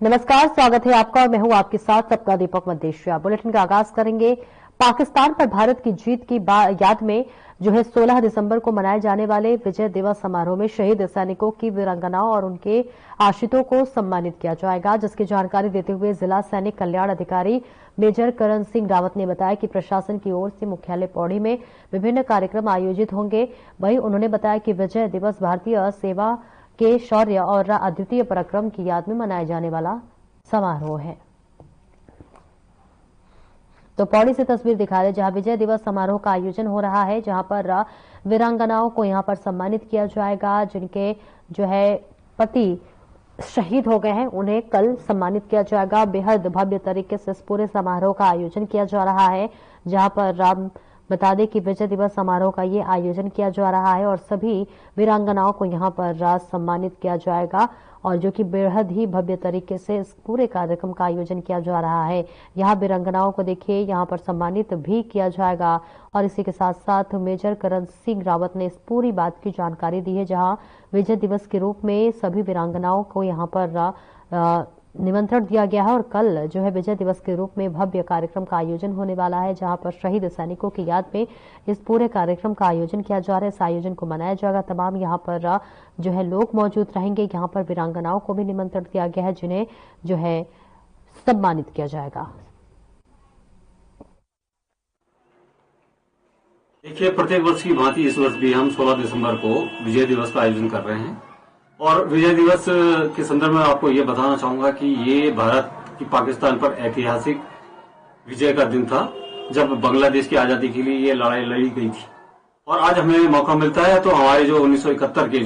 नमस्कार, स्वागत है आपका और मैं हूं आपके साथ सबका दीपक मदेशिया। बुलेटिन का आगाज करेंगे पाकिस्तान पर भारत की जीत की याद में 16 दिसंबर को मनाए जाने वाले विजय दिवस समारोह में शहीद सैनिकों की वीरांगनाओं और उनके आश्रितों को सम्मानित किया जाएगा, जिसकी जानकारी देते हुए जिला सैनिक कल्याण अधिकारी मेजर करण सिंह रावत ने बताया कि प्रशासन की ओर से मुख्यालय पौड़ी में विभिन्न कार्यक्रम आयोजित होंगे। वहीं उन्होंने बताया कि विजय दिवस भारतीय सेवा के शौर्य और अद्वितीय पराक्रम की याद में मनाया जाने वाला समारोह है। तो पौड़ी से तस्वीर दिखा रहे जहां विजय दिवस समारोह का आयोजन हो रहा है, जहां पर वीरांगनाओं को यहां पर सम्मानित किया जाएगा। जिनके पति शहीद हो गए हैं उन्हें कल सम्मानित किया जाएगा। बेहद भव्य तरीके से इस पूरे समारोह का आयोजन किया जा रहा है, जहां पर बता दें कि विजय दिवस समारोह का ये आयोजन किया जा रहा है और सभी वीरांगनाओं को यहां पर सम्मानित किया जाएगा और जो कि बेहद ही भव्य तरीके से इस पूरे कार्यक्रम का आयोजन किया जा रहा है। यहाँ वीरांगनाओं को देखिए यहां पर सम्मानित भी किया जाएगा और इसी के साथ साथ मेजर करण सिंह रावत ने इस पूरी बात की जानकारी दी है, जहां विजय दिवस के रूप में सभी वीरांगनाओं को यहां पर निमंत्रण दिया गया है और कल विजय दिवस के रूप में भव्य कार्यक्रम का आयोजन होने वाला है, जहां पर शहीद सैनिकों की याद में इस पूरे कार्यक्रम का आयोजन किया जा रहा है। इस आयोजन को मनाया जाएगा। तमाम यहां पर लोग मौजूद रहेंगे। यहां पर वीरांगनाओं को भी निमंत्रण दिया गया है, जिन्हें सम्मानित किया जाएगा। देखिए, प्रत्येक वर्ष की भांति इस वर्ष भी हम 16 दिसंबर को विजय दिवस का आयोजन कर रहे हैं और विजय दिवस के संदर्भ में आपको ये बताना चाहूंगा कि ये भारत की पाकिस्तान पर ऐतिहासिक विजय का दिन था, जब बांग्लादेश की आजादी के लिए ये लड़ाई लड़ी गई थी। और आज हमें मौका मिलता है तो हमारे 1971 के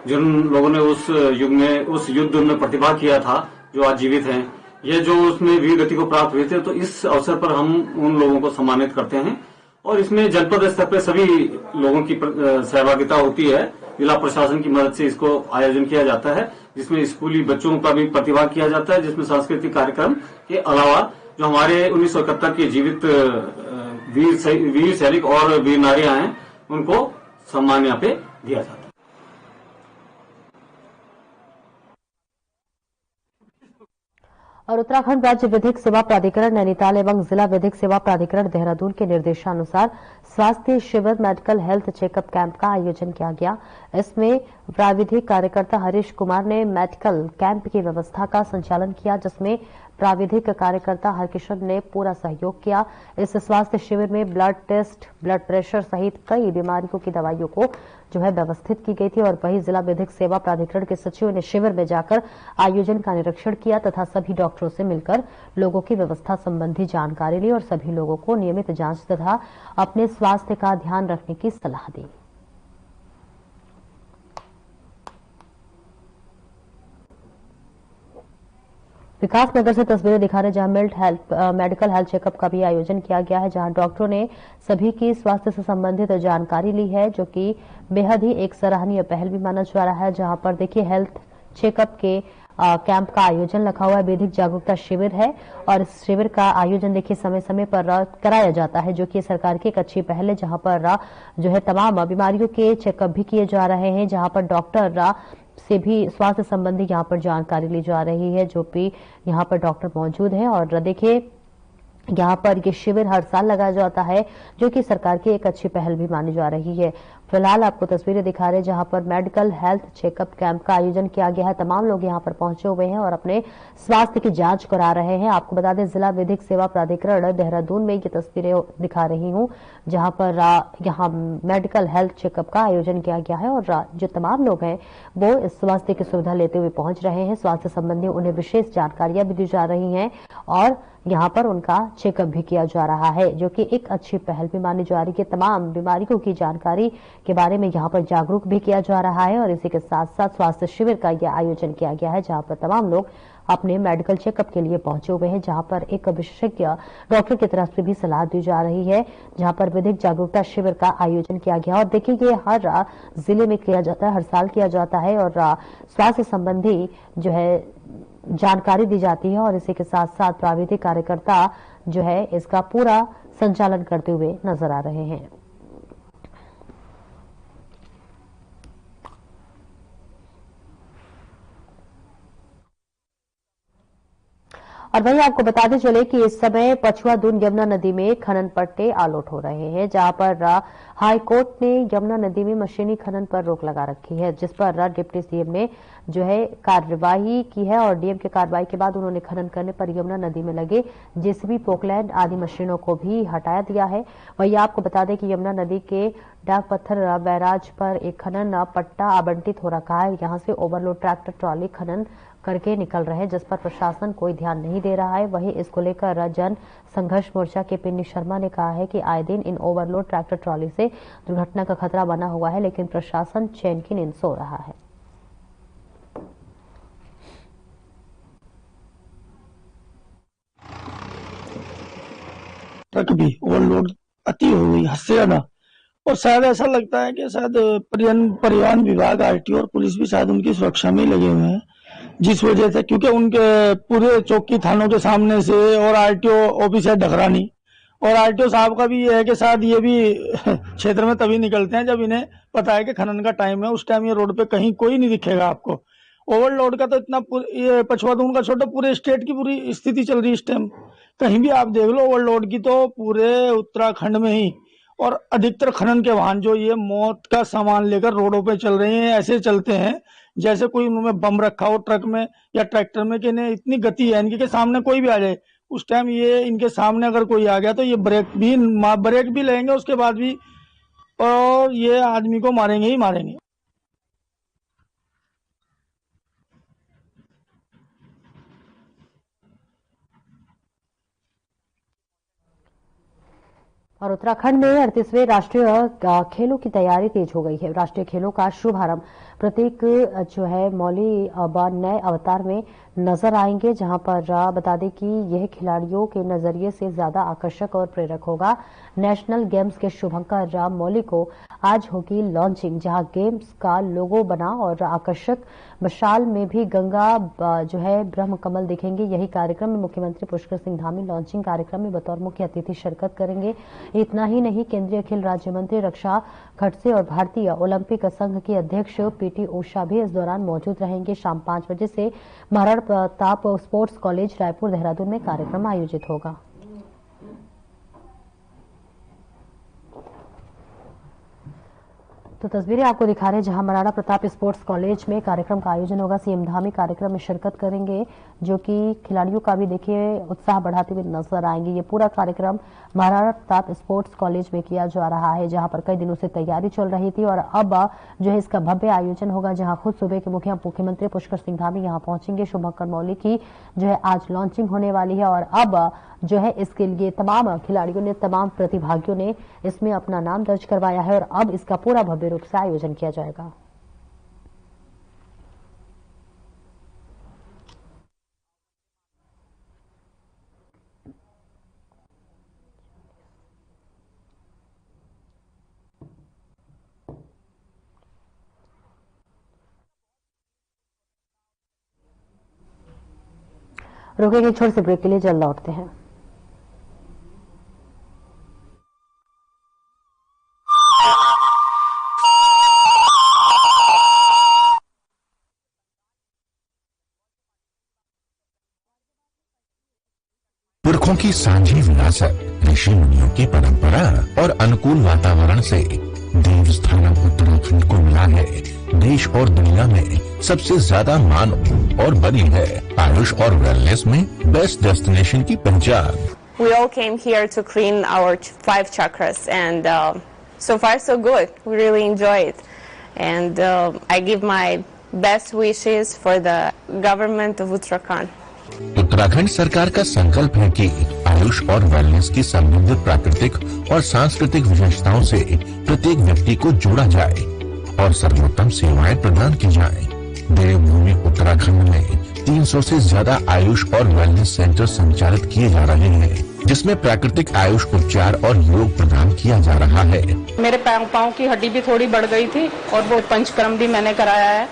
जिन लोगों ने उस युद्ध में प्रतिभाग किया था, जो आज जीवित हैं, ये जो उसमें वीर गति को प्राप्त हुए थे, तो इस अवसर पर हम उन लोगों को सम्मानित करते हैं और इसमें जनपद स्तर पर सभी लोगों की सहभागिता होती है। जिला प्रशासन की मदद से इसको आयोजन किया जाता है, जिसमें स्कूली बच्चों का भी प्रतिभाग किया जाता है, जिसमें सांस्कृतिक कार्यक्रम के अलावा जो हमारे 1971 के जीवित वीर सैनिक और वीर नारियां हैं, उनको सम्मान यहाँ पे दिया जाता है। और उत्तराखंड राज्य विधिक सेवा प्राधिकरण नैनीताल एवं जिला विधिक सेवा प्राधिकरण देहरादून के निर्देशानुसार स्वास्थ्य शिविर मेडिकल हेल्थ चेकअप कैंप का आयोजन किया गया। इसमें प्राविधिक कार्यकर्ता हरीश कुमार ने मेडिकल कैंप की व्यवस्था का संचालन किया, जिसमें प्राविधिक कार्यकर्ता हरकिशन ने पूरा सहयोग किया। इस स्वास्थ्य शिविर में ब्लड टेस्ट, ब्लड प्रेशर सहित कई बीमारियों की दवाइयों को व्यवस्थित की गई थी और वहीं जिला विधिक सेवा प्राधिकरण के सचिव ने शिविर में जाकर आयोजन का निरीक्षण किया तथा सभी डॉक्टरों से मिलकर लोगों की व्यवस्था संबंधी जानकारी ली और सभी लोगों को नियमित जांच तथा अपने स्वास्थ्य का ध्यान रखने की सलाह दी। विकास नगर से तस्वीरें दिखा रहे जहां मेडिकल हेल्थ चेकअप का भी आयोजन किया गया है, जहां डॉक्टरों ने सभी की स्वास्थ्य से संबंधित जानकारी ली है, जो कि बेहद ही एक सराहनीय पहल भी माना जा रहा है। जहां पर देखिए हेल्थ चेकअप के कैंप का आयोजन रखा हुआ है, वैदिक जागरूकता शिविर है और इस शिविर का आयोजन देखिए समय समय पर कराया जाता है, जो कि सरकार की एक अच्छी पहल है, जहां पर तमाम बीमारियों के चेकअप भी किए जा रहे हैं, जहां पर डॉक्टर से भी स्वास्थ्य संबंधी यहाँ पर जानकारी ली जा रही है, जो भी यहाँ पर डॉक्टर मौजूद हैं। और देखिए यहाँ पर ये शिविर हर साल लगाया जाता है, जो कि सरकार की एक अच्छी पहल भी मानी जा रही है। फिलहाल आपको तस्वीरें दिखा रहे जहां पर मेडिकल हेल्थ चेकअप कैंप का आयोजन किया गया है। तमाम लोग यहां पर पहुंचे हुए हैं और अपने स्वास्थ्य की जांच करा रहे हैं। आपको बता दें जिला विधिक सेवा प्राधिकरण देहरादून में ये तस्वीरें दिखा रही हूं, जहां पर यहां मेडिकल हेल्थ चेकअप का आयोजन किया गया है और जो तमाम लोग हैं वो इस स्वास्थ्य की सुविधा लेते हुए पहुंच रहे हैं। स्वास्थ्य संबंधी उन्हें विशेष जानकारियां भी दी जा रही हैं और यहाँ पर उनका चेकअप भी किया जा रहा है, जो कि एक अच्छी पहल भी मानी जा रही है। तमाम बीमारियों की जानकारी के बारे में यहाँ पर जागरूक भी किया जा रहा है और इसी के साथ साथ स्वास्थ्य शिविर का यह आयोजन किया गया है, जहाँ पर तमाम लोग अपने मेडिकल चेकअप के लिए पहुंचे हुए हैं, जहाँ पर एक विशेषज्ञ डॉक्टर की तरफ से भी सलाह दी जा रही है, जहाँ पर विधिक जागरूकता शिविर का आयोजन किया गया। और देखिए ये हर जिले में किया जाता है, हर साल किया जाता है और स्वास्थ्य संबंधी जानकारी दी जाती है और इसी के साथ साथ प्राविधिक कार्यकर्ता इसका पूरा संचालन करते हुए नजर आ रहे हैं। और वहीं आपको बताते चले कि इस समय पछुआ दून यमुना नदी में खनन पट्टे आलोट हो रहे हैं, जहां पर हाई कोर्ट ने यमुना नदी में मशीनी खनन पर रोक लगा रखी है, जिस पर डिप्टी सीएम ने जो है कार्यवाही की है और डीएम की कार्रवाई के बाद उन्होंने खनन करने पर यमुना नदी में लगे जेसीबी, पोकलैंड आदि मशीनों को भी हटाया दिया है। वहीं आपको बता दें कि यमुना नदी के डाक पत्थर बैराज पर एक खनन पट्टा आवंटित हो रखा है। यहां से ओवरलोड ट्रैक्टर ट्रॉली खनन करके निकल रहे हैं, जिस पर प्रशासन कोई ध्यान नहीं दे रहा है। वहीं इसको लेकर जन संघर्ष मोर्चा के पिन्नी शर्मा ने कहा है कि आए दिन इन ओवरलोड ट्रैक्टर ट्रॉली से दुर्घटना का खतरा बना हुआ है, लेकिन प्रशासन चैन की नींद सो रहा है। ट्रक भी ओवरलोड अति हो गई, हद से ज्यादा। और शायद ऐसा लगता है कि शायद परिवहन विभाग, आरटीओ और पुलिस भी शायद उनकी सुरक्षा में लगे हुए हैं, जिस वजह से, क्योंकि उनके पूरे चौकी थानों के सामने से और आरटीओ ऑफिस है ढकरानी, और आरटीओ साहब का भी ये है कि शायद ये भी क्षेत्र में तभी निकलते हैं जब इन्हें पता है कि खनन का टाइम है। उस टाइम ये रोड पे कहीं कोई नहीं दिखेगा आपको। ओवरलोड का तो इतना, ये पछुआ दून का छोटा, पूरे स्टेट की पूरी स्थिति चल रही है इस टाइम। कहीं भी आप देख लो ओवरलोड की, तो पूरे उत्तराखंड में ही, और अधिकतर खनन के वाहन जो ये मौत का सामान लेकर रोडों पे चल रहे हैं, ऐसे चलते हैं जैसे कोई उन्होंने बम रखा हो ट्रक में या ट्रैक्टर में, कि इन्हें इतनी गति है इनके सामने कोई भी आ जाए, उस टाइम ये इनके सामने अगर कोई आ गया तो ये ब्रेक भी लेंगे उसके बाद भी, और ये आदमी को मारेंगे ही मारेंगे। और उत्तराखंड में 38वें राष्ट्रीय खेलों की तैयारी तेज हो गई है। राष्ट्रीय खेलों का शुभारंभ प्रतीक जो है मौली नए अवतार में नजर आएंगे, जहां पर बता दें कि यह खिलाड़ियों के नजरिए से ज्यादा आकर्षक और प्रेरक होगा। नेशनल गेम्स के शुभंकर मौली को आज होगी लॉन्चिंग, जहां गेम्स का लोगो बना और आकर्षक मशाल में भी गंगा जो है ब्रह्म कमल दिखेंगे। यही कार्यक्रम में मुख्यमंत्री पुष्कर सिंह धामी लॉन्चिंग कार्यक्रम में बतौर मुख्य अतिथि शिरकत करेंगे। इतना ही नहीं, केंद्रीय खेल राज्य मंत्री रक्षा खड़से और भारतीय ओलंपिक संघ की अध्यक्ष पीटी उषा भी इस दौरान मौजूद रहेंगे। शाम 5 बजे से महाराणा प्रताप स्पोर्ट्स कॉलेज रायपुर देहरादून में कार्यक्रम आयोजित होगा। तो तस्वीरें आपको दिखा रहे हैं जहां महाराणा प्रताप स्पोर्ट्स कॉलेज में कार्यक्रम का आयोजन होगा। सीएम धामी कार्यक्रम में शिरकत करेंगे, जो कि खिलाड़ियों का भी देखिए उत्साह बढ़ाते हुए नजर आएंगे। ये पूरा कार्यक्रम महाराणा प्रताप स्पोर्ट्स कॉलेज में किया जा रहा है, जहां पर कई दिनों से तैयारी चल रही थी और अब जो है इसका भव्य आयोजन होगा, जहां खुद सूबे के मुख्यमंत्री पुष्कर सिंह धामी यहां पहुंचेंगे। शुभंकर मौली की जो है आज लॉन्चिंग होने वाली है और अब जो है इसके लिए तमाम खिलाड़ियों ने, तमाम प्रतिभागियों ने इसमें अपना नाम दर्ज करवाया है और अब इसका पूरा भव्य रूप से आयोजन किया जाएगा। रुकेंगे छोटे से ब्रेक के लिए, जल्द लौटते हैं। पुरखों की सांझी विरासत, ऋषि मुनियों की परंपरा और अनुकूल वातावरण से देवस्थानम उत्तराखंड को मिला है देश और दुनिया में सबसे ज्यादा मानव और बनी है आयुष और वेलनेस में बेस्ट डेस्टिनेशन की पहचान। We all came here to clean our 5 chakras and so far so good. We really enjoy it and I give my best wishes for the government of Uttarakhand. Uttarakhand सरकार का संकल्प है कि आयुष और wellness की समृद्ध प्राकृतिक और सांस्कृतिक विशेषताओं से प्रत्येक व्यक्ति को जोड़ा जाए और सर्वोत्तम सेवाएं प्रदान की जाएं। देवभूमि उत्तराखंड में 300 से ज्यादा आयुष और वेलनेस सेंटर संचालित किए जा रहे हैं, जिसमें प्राकृतिक आयुष उपचार और योग प्रदान किया जा रहा है। मेरे पाँव की हड्डी भी थोड़ी बढ़ गई थी और वो पंचकर्म भी मैंने कराया है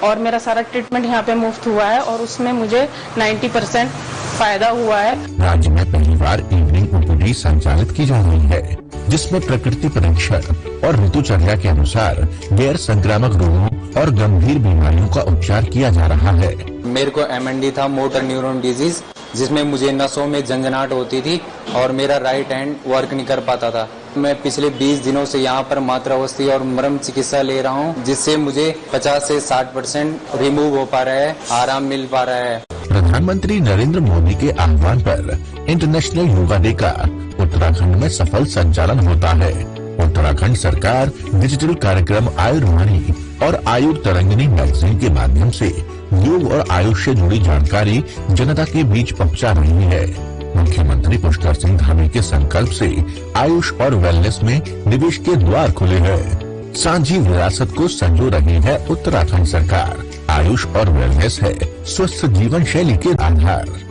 और मेरा सारा ट्रीटमेंट यहाँ पे मुफ्त हुआ है और उसमें मुझे 90% फायदा हुआ है। राज्य में पहली बार इवनिंग ओपीडी संचालित की जा रही है, जिसमें प्रकृति परीक्षण और ऋतुचर्या के अनुसार गैर संक्रामक रोगों और गंभीर बीमारियों का उपचार किया जा रहा है। मेरे को MND था, मोटर न्यूरॉन डिजीज, जिसमें मुझे नसों में झंझनाहट होती थी और मेरा राइट हैंड वर्क नहीं कर पाता था। मैं पिछले 20 दिनों से यहाँ पर मात्रावस्थी और मरम चिकित्सा ले रहा हूँ, जिससे मुझे 50 से 60% रिमूव हो पा रहा है, आराम मिल पा रहा है। प्रधानमंत्री नरेंद्र मोदी के आह्वान पर इंटरनेशनल योगा डे का उत्तराखंड में सफल संचालन होता है। उत्तराखंड सरकार डिजिटल कार्यक्रम आयुर्वाणी और आयु तरंगिनी मैगजीन के माध्यम से योग और आयुष से जुड़ी जानकारी जनता के बीच पहुंचा रही है। मुख्यमंत्री पुष्कर सिंह धामी के संकल्प से आयुष और वेलनेस में निवेश के द्वार खुले हैं। सांझी विरासत को संजो रही है उत्तराखंड सरकार। आयुष और वेलनेस है स्वस्थ जीवन शैली के आधार।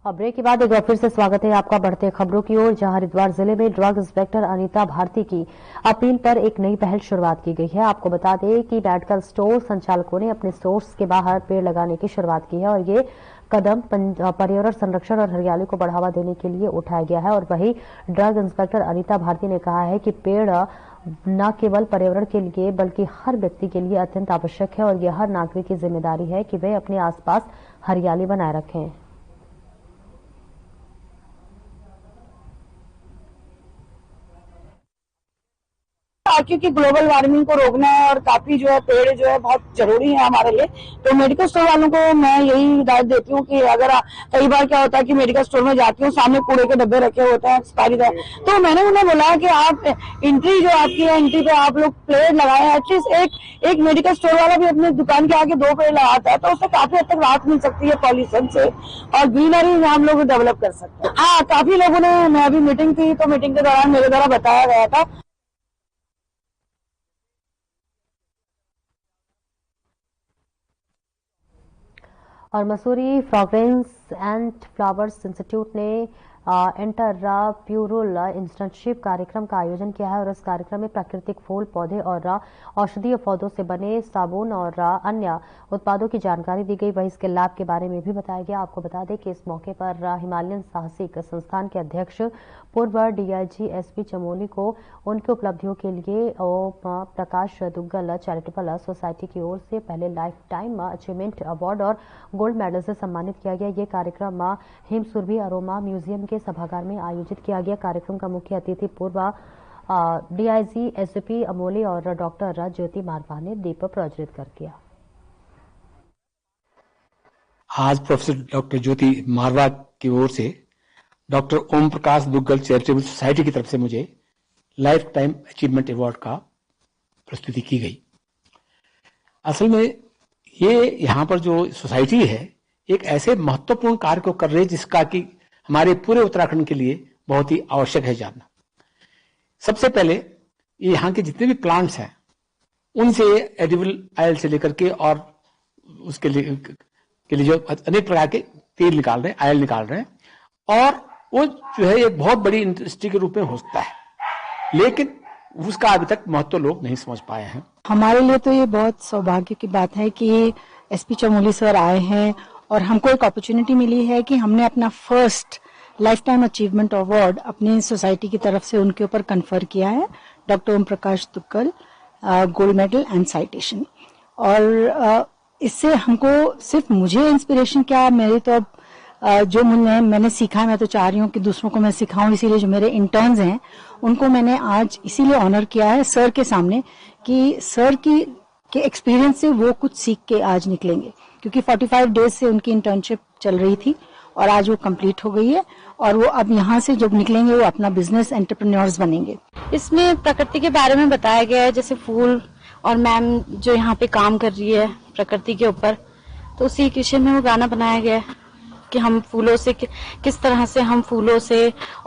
अब ब्रेक के बाद एक बार फिर से स्वागत है आपका बढ़ते खबरों की ओर, जहां हरिद्वार जिले में ड्रग इंस्पेक्टर अनीता भारती की अपील पर एक नई पहल शुरुआत की गई है। आपको बता दें कि मेडिकल स्टोर संचालकों ने अपने स्टोर्स के बाहर पेड़ लगाने की शुरुआत की है और ये कदम पर्यावरण संरक्षण और हरियाली को बढ़ावा देने के लिए उठाया गया है। और वहीं ड्रग इंस्पेक्टर अनीता भारती ने कहा है कि पेड़ न केवल पर्यावरण के लिए बल्कि हर व्यक्ति के लिए अत्यंत आवश्यक है और यह हर नागरिक की जिम्मेदारी है कि वे अपने आसपास हरियाली बनाए रखें। क्योंकि ग्लोबल वार्मिंग को रोकना है और काफी जो है पेड़ जो है बहुत जरूरी है हमारे लिए। तो मेडिकल स्टोर वालों को मैं यही हिदायत देती हूँ कि अगर कई बार क्या होता है कि मेडिकल स्टोर में जाती हूँ, सामने कूड़े के डब्बे रखे होते हैं एक्सपायरी का, तो मैंने उन्हें बोला कि आप एंट्री जो आपकी है एंट्री पे आप लोग पेड़ लगाए। एटलीस्ट एक मेडिकल स्टोर वाला भी अपने दुकान के आगे 2 पेड़ लगाता है तो उससे काफी हद तक राहत मिल सकती है पॉल्यूशन से और ग्रीनरी हम लोग डेवलप कर सकते हैं। हाँ, काफी लोगों ने, मैं अभी मीटिंग थी तो मीटिंग के दौरान मेरे द्वारा बताया गया था और Mussoorie fragrance and flowers institute ने इंटरप्यूरल इंटर्नशिप कार्यक्रम का आयोजन किया है और इस कार्यक्रम में प्राकृतिक फूल पौधे और औषधीय पौधों से बने साबुन और अन्य उत्पादों की जानकारी दी गई। वहीं इसके लाभ के बारे में भी बताया गया। आपको बता दें कि इस मौके पर हिमालयन साहसिक संस्थान के अध्यक्ष पूर्व डीआईजी एसपी चमोली को उनकी उपलब्धियों के लिए प्रकाश दुग्गल चैरिटेबल सोसाइटी की ओर से पहले लाइफ टाइम अचीवमेंट अवार्ड और गोल्ड मेडल से सम्मानित किया गया। ये कार्यक्रम हिमसुरभि अरोमा म्यूजियम के सभागार में आयोजित किया गया। कार्यक्रम का मुख्य अतिथि पूर्व डीआईजी एसपी अमोली और डॉक्टर ज्योति मारवा ने दीप प्रज्वलित कर किया। आज प्रोफेसर डॉक्टर ज्योति मारवा की ओर से doctor Om Prakash Duggal charitable society की तरफ से मुझे लाइफ टाइम अचीवमेंट अवार्ड का प्रस्तुति की गई। असल में ये यहाँ पर जो सोसाइटी है एक ऐसे महत्वपूर्ण कार्य को कर रही है जिसका कि हमारे पूरे उत्तराखंड के लिए बहुत ही आवश्यक है जानना। सबसे पहले ये यहाँ के जितने भी प्लांट्स हैं उनसे एडिबल ऑयल से लेकर के और उसके लिए जो अनेक प्रकार के तेल निकाल रहे हैं, ऑयल निकाल रहे हैं और वो जो है एक बहुत बड़ी इंडस्ट्री के रूप में हो सकता है, लेकिन उसका अभी तक महत्व लोग नहीं समझ पाए हैं। हमारे लिए तो ये बहुत सौभाग्य की बात है कि एसपी चमोली सर आए हैं और हमको एक अपॉर्चुनिटी मिली है कि हमने अपना first lifetime achievement award अपनी सोसाइटी की तरफ से उनके ऊपर कन्फर किया है। Doctor Om Prakash Duggal gold medal and citation. और इससे हमको सिर्फ मुझे इंस्पिरेशन क्या, मेरे तो जो मैंने सीखा है मैं तो चाह रही हूँ कि दूसरों को मैं सिखाऊं। इसीलिए जो मेरे इंटर्न्स हैं उनको मैंने आज इसीलिए ऑनर किया है सर के सामने कि सर के एक्सपीरियंस से वो कुछ सीख के आज निकलेंगे, क्योंकि 45 डेज से उनकी इंटर्नशिप चल रही थी और आज वो कंप्लीट हो गई है और वो अब यहाँ से जब निकलेंगे वो अपना बिजनेस एंटरप्रेन्योर्स बनेंगे। इसमें प्रकृति के बारे में बताया गया है, जैसे फूल, और मैम जो यहाँ पे काम कर रही है प्रकृति के ऊपर, तो उसी विषय में वो गाना बनाया गया है कि हम फूलों से किस तरह से हम फूलों से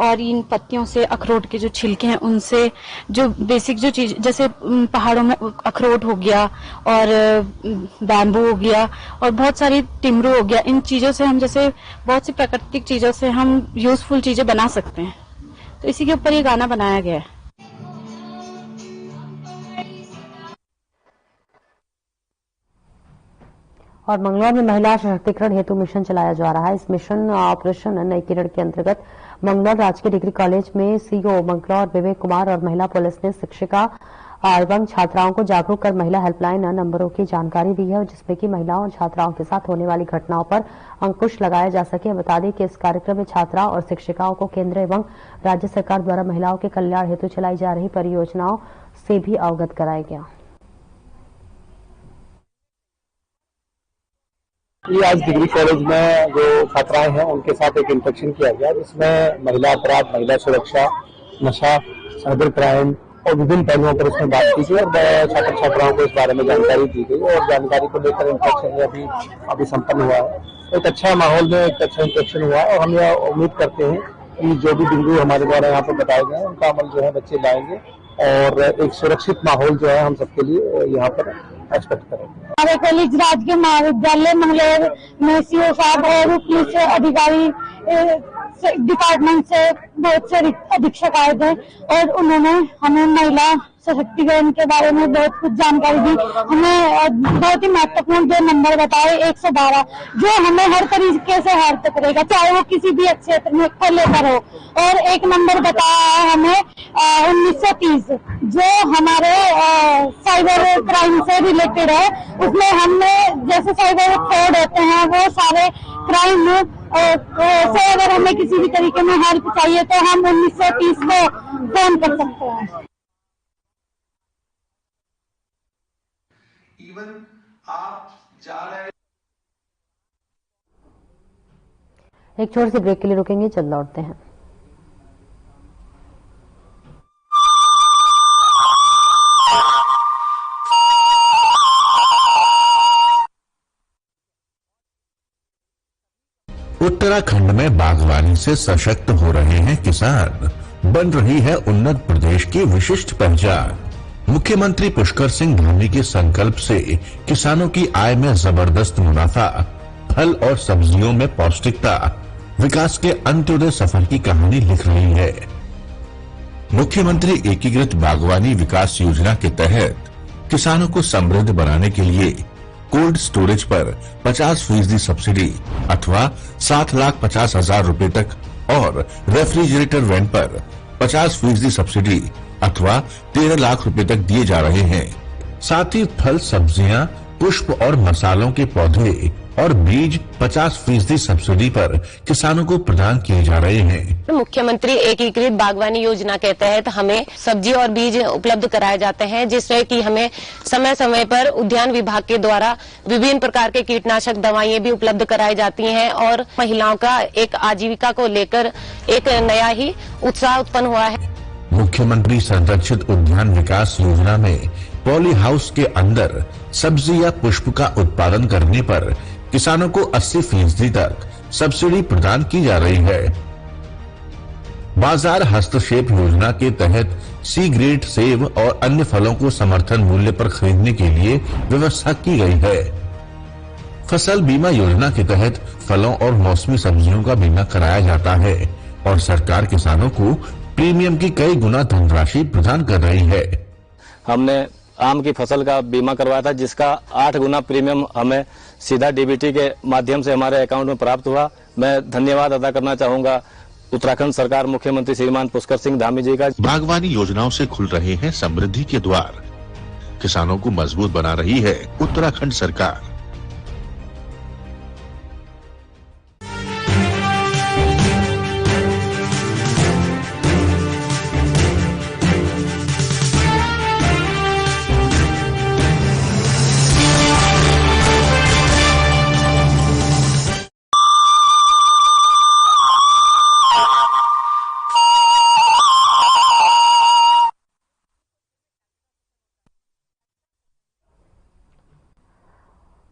और इन पत्तियों से, अखरोट के जो छिलके हैं उनसे, जो बेसिक जो चीज जैसे पहाड़ों में अखरोट हो गया और बैम्बू हो गया और बहुत सारी टिमरू हो गया, इन चीजों से हम जैसे बहुत सी प्राकृतिक चीजों से हम यूजफुल चीजें बना सकते हैं। तो इसी के ऊपर ये गाना बनाया गया है। और मंगलौर में महिला सशक्तिकरण हेतु मिशन चलाया जा रहा है। इस मिशन ऑपरेशन नई किरण के अंतर्गत मंगलौर राजकीय डिग्री कॉलेज में सीओ मंगलौर विवेक कुमार और महिला पुलिस ने शिक्षिका एवं छात्राओं को जागरूक कर महिला हेल्पलाइन नंबरों की जानकारी दी है, जिसमें कि महिलाओं और छात्राओं के साथ होने वाली घटनाओं पर अंकुश लगाया जा सके। बता दें कि इस कार्यक्रम में छात्रा और शिक्षिकाओं को केंद्र एवं राज्य सरकार द्वारा महिलाओं के कल्याण हेतु चलाई जा रही परियोजनाओं से भी अवगत कराया गया। ये आज डिग्री कॉलेज में जो छात्राएं हैं उनके साथ एक इंटरेक्शन किया गया, जिसमें महिला अपराध, महिला सुरक्षा, नशा, साइबर क्राइम और विभिन्न पहलुओं पर उसमें बात की गई और छात्र छात्राओं को इस बारे में जानकारी दी गई और जानकारी को लेकर इंटरेक्शन अभी संपन्न हुआ है। एक अच्छा माहौल में एक अच्छा इंटरेक्शन हुआ है और हम यह उम्मीद करते हैं कि जो भी बिंदु हमारे द्वारा यहाँ पर बताए गए हैं उनका अमल जो है बच्चे लाएंगे और एक सुरक्षित माहौल जो है हम सबके लिए यहाँ पर एक्सपेक्ट करेंगे। हमारे कॉलेज राजकीय महाविद्यालय मंगलौर में सीओ साहब और पुलिस अधिकारी डिपार्टमेंट से बहुत से अधीक्षक आए थे और उन्होंने हमें महिला सशक्तिकरण के बारे में बहुत कुछ जानकारी दी। हमें बहुत ही महत्वपूर्ण जो नंबर बताए 112, जो हमें हर तरीके से हेल्प करेगा, चाहे वो किसी भी क्षेत्र में को लेकर हो। और एक नंबर बताया है हमें 1930, जो हमारे साइबर क्राइम से रिलेटेड है। उसमें हमने जैसे साइबर फ्रॉड होते हैं वो सारे क्राइम से अगर हमें किसी भी तरीके में हेल्प चाहिए तो हम 1930 को फोन कर सकते हैं। आप जा रहे एक छोटे से ब्रेक के लिए रुकेंगे, जल्द लौटते हैं। उत्तराखंड में बागवानी से सशक्त हो रहे हैं किसान, बन रही है उन्नत प्रदेश की विशिष्ट पहचान। मुख्यमंत्री पुष्कर सिंह धामी के संकल्प से किसानों की आय में जबरदस्त मुनाफा, फल और सब्जियों में पौष्टिकता, विकास के अंत्योदय सफर की कहानी लिख रही है। मुख्यमंत्री एकीकृत बागवानी विकास योजना के तहत किसानों को समृद्ध बनाने के लिए कोल्ड स्टोरेज पर 50% सब्सिडी अथवा 7,50,000 रुपए तक और रेफ्रिजरेटर वेंट पर 50% सब्सिडी अथवा 13 लाख रुपए तक दिए जा रहे हैं। साथ ही फल, सब्जियां, पुष्प और मसालों के पौधे और बीज 50% सब्सिडी पर किसानों को प्रदान किए जा रहे हैं। मुख्यमंत्री एकीकृत बागवानी योजना के तहत हमें सब्जी और बीज उपलब्ध कराए जाते हैं, जिससे कि हमें समय समय पर उद्यान विभाग के द्वारा विभिन्न प्रकार के कीटनाशक दवाइयां भी उपलब्ध कराई जाती हैं और महिलाओं का एक आजीविका को लेकर एक नया ही उत्साह उत्पन्न हुआ है। मुख्यमंत्री संरक्षित उद्यान विकास योजना में पॉली हाउस के अंदर सब्जी या पुष्प का उत्पादन करने पर किसानों को 80% तक सब्सिडी प्रदान की जा रही है। बाजार हस्तक्षेप योजना के तहत सी ग्रेड सेब और अन्य फलों को समर्थन मूल्य पर खरीदने के लिए व्यवस्था की गई है। फसल बीमा योजना के तहत फलों और मौसमी सब्जियों का बीमा कराया जाता है और सरकार किसानों को प्रीमियम की कई गुना धनराशि प्रदान कर रही है। हमने आम की फसल का बीमा करवाया था, जिसका 8 गुना प्रीमियम हमें सीधा डीबीटी के माध्यम से हमारे अकाउंट में प्राप्त हुआ। मैं धन्यवाद अदा करना चाहूंगा उत्तराखंड सरकार, मुख्यमंत्री श्रीमान पुष्कर सिंह धामी जी का। बागवानी योजनाओं से खुल रहे हैं समृद्धि के द्वार, किसानों को मजबूत बना रही है उत्तराखंड सरकार।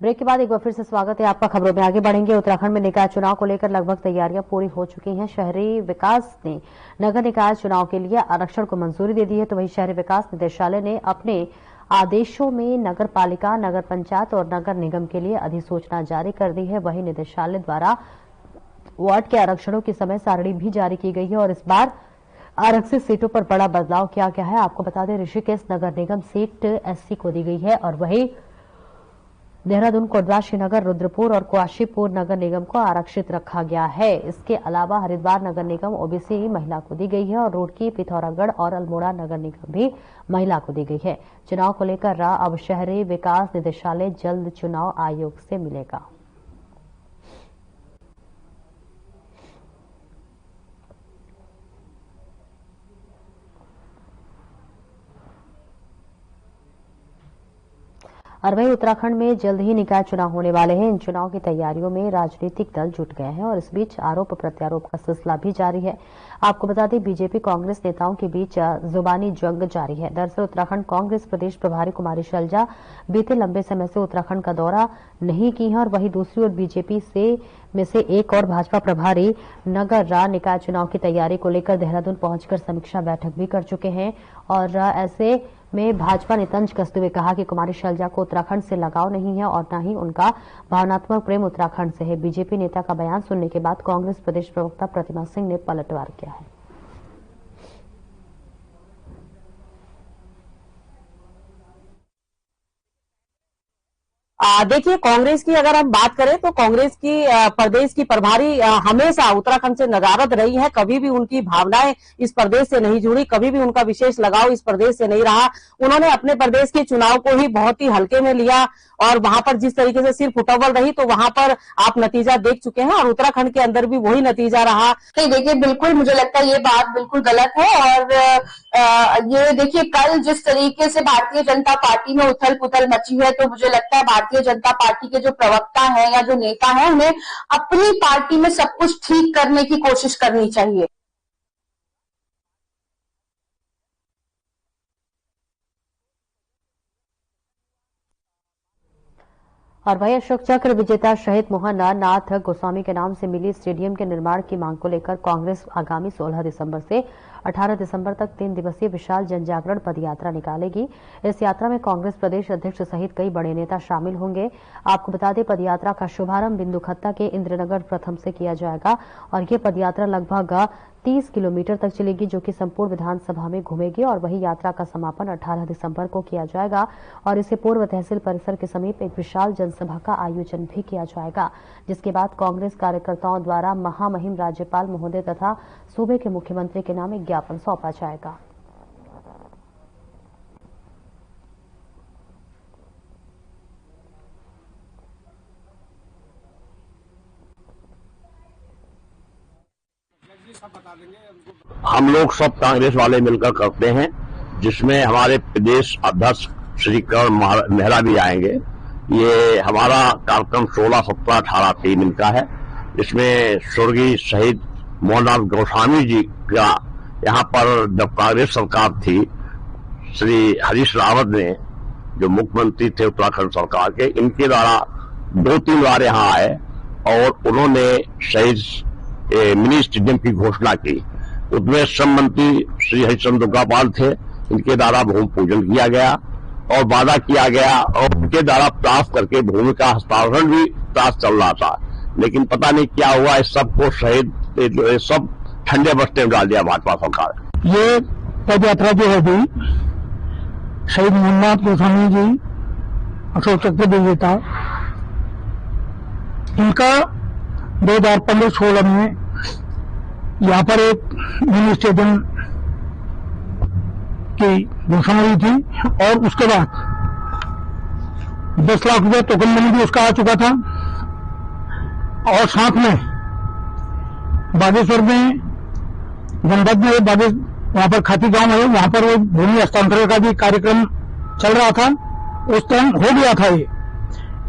ब्रेक के बाद एक बार फिर से स्वागत है आपका। खबरों में आगे बढ़ेंगे। उत्तराखंड में निकाय चुनाव को लेकर लगभग तैयारियां पूरी हो चुकी हैं। शहरी विकास ने नगर निकाय चुनाव के लिए आरक्षण को मंजूरी दे दी है, तो वहीं शहरी विकास निदेशालय ने अपने आदेशों में नगर पालिका, नगर पंचायत और नगर निगम के लिए अधिसूचना जारी कर दी है। वहीं निदेशालय द्वारा वार्ड के आरक्षणों की समय सारणी भी जारी की गई है और इस बार आरक्षित सीटों पर बड़ा बदलाव किया गया है। आपको बता दें, ऋषिकेश नगर निगम सीट एससी को दी गई है और वही देहरादून, कोटद्वार, श्रीनगर, रुद्रपुर और काशीपुर नगर निगम को आरक्षित रखा गया है। इसके अलावा हरिद्वार नगर निगम ओबीसी महिला को दी गई है और रुड़की, पिथौरागढ़ और अल्मोड़ा नगर निगम भी महिला को दी गई है। चुनाव को लेकर राय अब शहरी विकास निदेशालय जल्द चुनाव आयोग से मिलेगा। और वहीं उत्तराखंड में जल्द ही निकाय चुनाव होने वाले हैं। इन चुनाव की तैयारियों में राजनीतिक दल जुट गए हैं और इस बीच आरोप प्रत्यारोप का सिलसिला भी जारी है। आपको बता दें, बीजेपी कांग्रेस नेताओं के बीच जुबानी जंग जारी है। दरअसल उत्तराखंड कांग्रेस प्रदेश प्रभारी कुमारी शैलजा बीते लंबे समय से उत्तराखंड का दौरा नहीं की है और वहीं दूसरी ओर बीजेपी में से एक और भाजपा प्रभारी नगर रा निकाय चुनाव की तैयारी को लेकर देहरादून पहुंचकर समीक्षा बैठक भी कर चुके हैं। और ऐसे में भाजपा ने तंज कसते हुए कहा कि कुमारी शैलजा को उत्तराखंड से लगाव नहीं है और न ही उनका भावनात्मक प्रेम उत्तराखंड से है। बीजेपी नेता का बयान सुनने के बाद कांग्रेस प्रदेश प्रवक्ता प्रतिमा सिंह ने पलटवार किया है। देखिए, कांग्रेस की अगर हम बात करें तो कांग्रेस की प्रदेश की प्रभारी हमेशा उत्तराखंड से नदारद रही है। कभी भी उनकी भावनाएं इस प्रदेश से नहीं जुड़ी, कभी भी उनका विशेष लगाव इस प्रदेश से नहीं रहा। उन्होंने अपने प्रदेश के चुनाव को ही बहुत ही हल्के में लिया और वहां पर जिस तरीके से सिर्फ उतावल रही तो वहां पर आप नतीजा देख चुके हैं और उत्तराखंड के अंदर भी वही नतीजा रहा। नहीं, देखिए, बिल्कुल मुझे लगता है ये बात बिल्कुल गलत है। और ये देखिए, कल जिस तरीके से भारतीय जनता पार्टी में उथल पुथल मची है, तो मुझे लगता है भारतीय जनता पार्टी के जो प्रवक्ता हैं या जो नेता हैं, उन्हें अपनी पार्टी में सब कुछ ठीक करने की कोशिश करनी चाहिए। और वही अशोक चक्र विजेता शहीद मोहन नाथ गोस्वामी के नाम से मिली स्टेडियम के निर्माण की मांग को लेकर कांग्रेस आगामी 16 दिसंबर से 18 दिसंबर तक 3 दिवसीय विशाल जनजागरण पदयात्रा निकालेगी। इस यात्रा में कांग्रेस प्रदेश अध्यक्ष सहित कई बड़े नेता शामिल होंगे। आपको बता दें, पदयात्रा का शुभारंभ बिंदुखत्ता के इंद्रनगर प्रथम से किया जाएगा और ये पदयात्रा लगभग 30 किलोमीटर तक चलेगी, जो कि संपूर्ण विधानसभा में घूमेगी। और वही यात्रा का समापन 18 दिसंबर को किया जाएगा और इसे पूर्व तहसील परिसर के समीप एक विशाल जनसभा का आयोजन भी किया जाएगा, जिसके बाद कांग्रेस कार्यकर्ताओं द्वारा महामहिम राज्यपाल महोदय तथा सूबे के मुख्यमंत्री के नाम एक ज्ञापन सौंपा जाएगा। हम लोग सब कांग्रेस वाले मिलकर करते हैं, जिसमें हमारे प्रदेश अध्यक्ष श्री करण मेहरा भी आएंगे। ये हमारा कार्यक्रम 16, 17, 18, 3 दिन का है। इसमें स्वर्गीय शहीद मोहननाथ गोस्वामी जी का यहाँ पर जब कांग्रेस सरकार थी, श्री हरीश रावत ने जो मुख्यमंत्री थे उत्तराखंड सरकार के, इनके द्वारा 2-3 बार यहाँ आए और उन्होंने शहीद मिनी स्टेडियम की घोषणा की। उसमें श्रम मंत्री श्री हरिश्चंद्र दुर्गापाल थे, इनके द्वारा भूमि पूजन किया गया और वादा किया गया और उनके द्वारा प्राप्त करके भूमि का हस्तांतरण भी प्राप्त चल रहा था। लेकिन पता नहीं क्या हुआ, इस सबको शहीद सब ठंडे बस्ते में डाल दिया भाजपा सरकार। ये पद यात्रा जो होगी, शहीद मोहननाथ गोस्वामी जी अशोक चक्र विजेता, इनका 2015-16 में यहाँ पर एक मिनी स्टेडियम की घोषणा हुई थी और उसके बाद 10 लाख रुपए टोकन मनी भी उसका आ चुका था। और साथ में बागेश्वर में जनपद में वहां पर खाती गांव है, वहां पर वो भूमि हस्तांतरण का भी कार्यक्रम चल रहा था। उस टाइम हो गया था ये,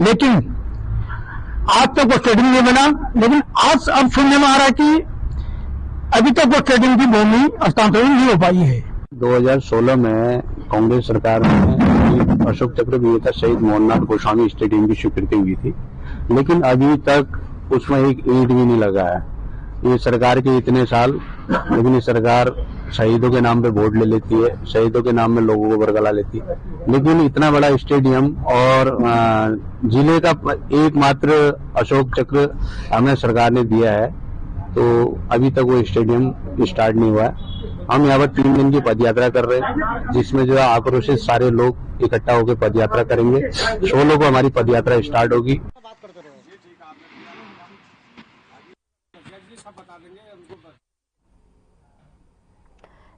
लेकिन आज तक वो स्टेडियम नहीं बना। लेकिन आज अब सुनने में आ रहा है कि अभी तक वो स्टेडियम की भूमि हस्तांतरण नहीं हो पाई है। 2016 में कांग्रेस सरकार ने अशोक चक्र विजेता शहीद मोहननाथ गोस्वामी स्टेडियम की स्वीकृति हुई थी, लेकिन अभी तक उसमें एक ईंट भी नहीं लगा है। ये सरकार के इतने साल, लेकिन ये सरकार शहीदों के नाम पे वोट ले लेती है, शहीदों के नाम में लोगों को बरगला लेती है। लेकिन इतना बड़ा स्टेडियम और जिले का एकमात्र अशोक चक्र हमें सरकार ने दिया है, तो अभी तक वो स्टेडियम स्टार्ट नहीं हुआ है। हम यहाँ पर 3 दिन की पदयात्रा कर रहे हैं, जिसमें जो है आक्रोशित सारे लोग इकट्ठा होकर पदयात्रा करेंगे। 16 को हमारी पदयात्रा स्टार्ट होगी।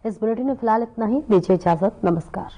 इस बुलेटिन में फिलहाल इतना ही। दीजिए इजाजत। नमस्कार।